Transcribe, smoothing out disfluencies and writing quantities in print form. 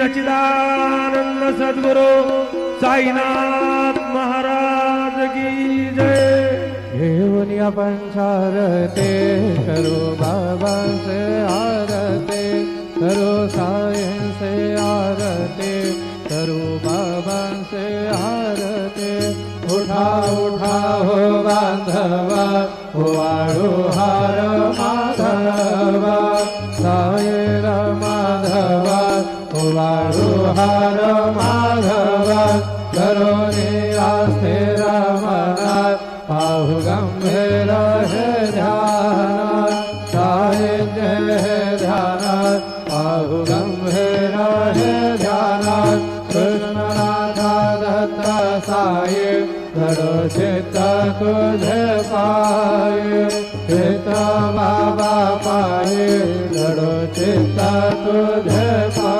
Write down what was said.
सच्चिदानंद सद्गुरु साईनाथ महाराज की जय। घेऊन आपण चारते करो बाबा से आरते, करो साईं से आरते, करो बाबा से आरते। उठा उठा हो बांधवा, हो वाळू हार माधवा, साईर माधवा, हो वाळू हार माधवा। करो निरास्थिर मनात, पाहु गंभीर हे ध्यानात, साहित्य हे ध्यानात, पाहु गंभीर हे ध्यानात। कृष्णनाथा दत्त साई, धरो चित्त तुझे पाये, चित्त बाबा पाये, धरो चित्त तुझे पाये।